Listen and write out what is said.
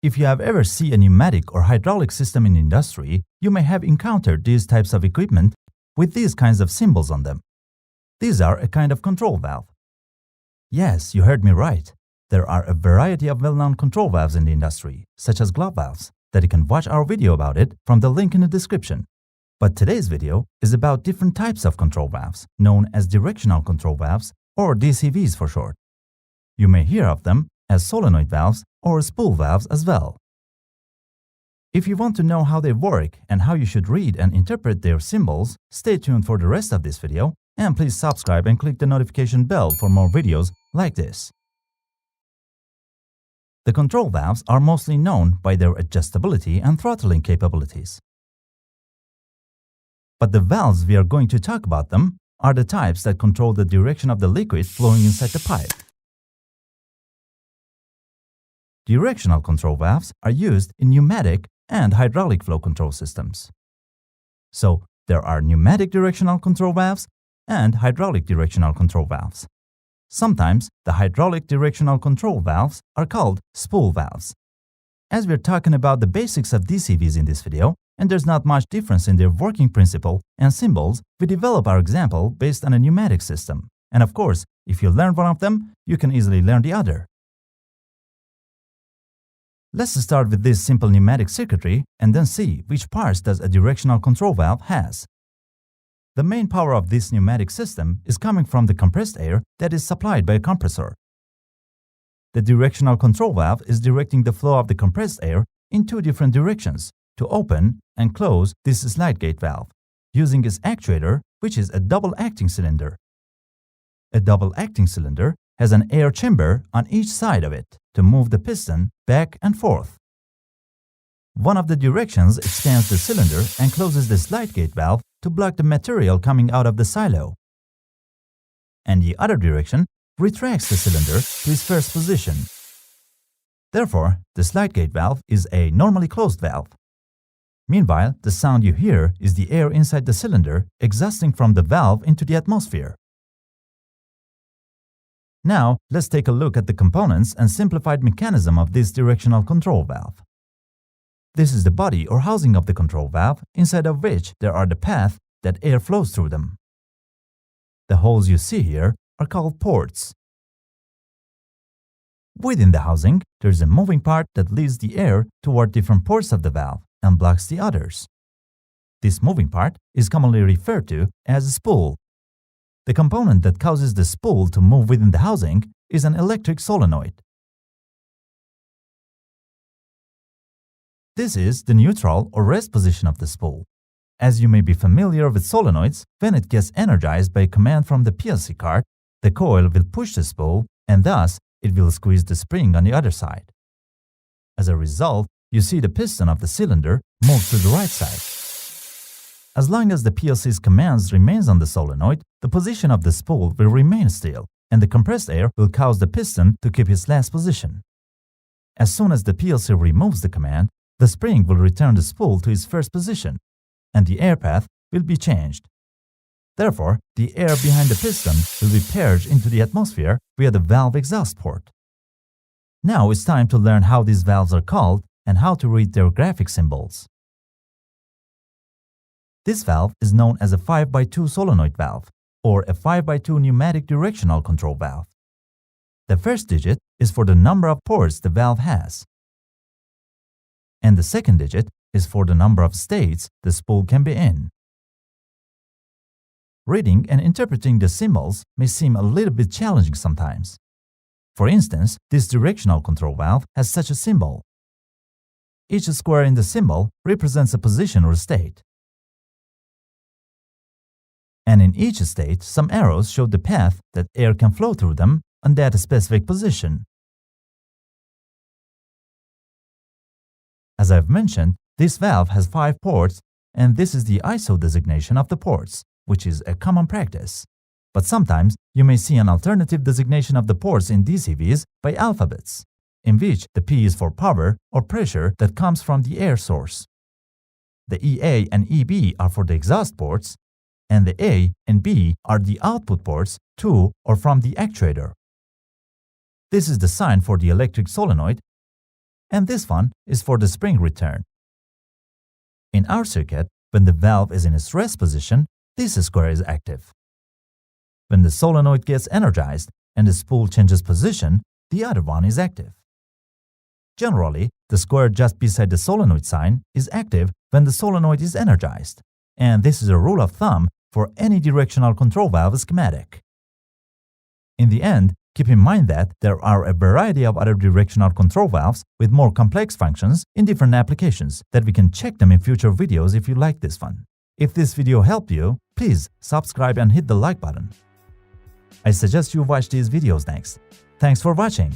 If you have ever seen a pneumatic or hydraulic system in industry, you may have encountered these types of equipment with these kinds of symbols on them. These are a kind of control valve. Yes, you heard me right. There are a variety of well-known control valves in the industry, such as glove valves, that you can watch our video about it from the link in the description. But today's video is about different types of control valves, known as directional control valves or DCVs for short. You may hear of them as solenoid valves or spool valves as well. If you want to know how they work and how you should read and interpret their symbols, stay tuned for the rest of this video and please subscribe and click the notification bell for more videos like this. The control valves are mostly known by their adjustability and throttling capabilities. But the valves we are going to talk about them are the types that control the direction of the liquid flowing inside the pipe. Directional control valves are used in pneumatic and hydraulic flow control systems. So, there are pneumatic directional control valves and hydraulic directional control valves. Sometimes, the hydraulic directional control valves are called spool valves. As we're talking about the basics of DCVs in this video, and there's not much difference in their working principle and symbols, we develop our example based on a pneumatic system. And of course, if you learn one of them, you can easily learn the other. Let's start with this simple pneumatic circuitry and then see which parts does a directional control valve has. The main power of this pneumatic system is coming from the compressed air that is supplied by a compressor. The directional control valve is directing the flow of the compressed air in two different directions to open and close this slide gate valve using its actuator, which is a double-acting cylinder. A double-acting cylinder has an air chamber on each side of it to move the piston back and forth. One of the directions expands the cylinder and closes the slide gate valve to block the material coming out of the silo. And the other direction retracts the cylinder to its first position. Therefore, the slide gate valve is a normally closed valve. Meanwhile, the sound you hear is the air inside the cylinder exhausting from the valve into the atmosphere. Now, let's take a look at the components and simplified mechanism of this directional control valve. This is the body or housing of the control valve, inside of which there are the paths that air flows through them. The holes you see here are called ports. Within the housing, there is a moving part that leads the air toward different ports of the valve and blocks the others. This moving part is commonly referred to as a spool. The component that causes the spool to move within the housing is an electric solenoid. This is the neutral or rest position of the spool. As you may be familiar with solenoids, when it gets energized by a command from the PLC card, the coil will push the spool and thus it will squeeze the spring on the other side. As a result, you see the piston of the cylinder move to the right side. As long as the PLC's commands remains on the solenoid, the position of the spool will remain still, and the compressed air will cause the piston to keep its last position. As soon as the PLC removes the command, the spring will return the spool to its first position, and the air path will be changed. Therefore, the air behind the piston will be purged into the atmosphere via the valve exhaust port. Now it's time to learn how these valves are called and how to read their graphic symbols. This valve is known as a 5x2 solenoid valve or a 5x2 pneumatic directional control valve. The first digit is for the number of ports the valve has, and the second digit is for the number of states the spool can be in. Reading and interpreting the symbols may seem a little bit challenging sometimes. For instance, this directional control valve has such a symbol. Each square in the symbol represents a position or state. And in each state, some arrows show the path that air can flow through them on that specific position. As I've mentioned, this valve has 5 ports, and this is the ISO designation of the ports, which is a common practice. But sometimes you may see an alternative designation of the ports in DCVs by alphabets, in which the P is for power or pressure that comes from the air source. The EA and EB are for the exhaust ports, and the A and B are the output ports to or from the actuator. This is the sign for the electric solenoid, and this one is for the spring return. In our circuit, when the valve is in its rest position, this square is active. When the solenoid gets energized and the spool changes position, the other one is active. Generally, the square just beside the solenoid sign is active when the solenoid is energized, and this is a rule of thumb for any directional control valve schematic. In the end, keep in mind that there are a variety of other directional control valves with more complex functions in different applications that we can check them in future videos if you like this one. If this video helped you, please subscribe and hit the like button. I suggest you watch these videos next. Thanks for watching.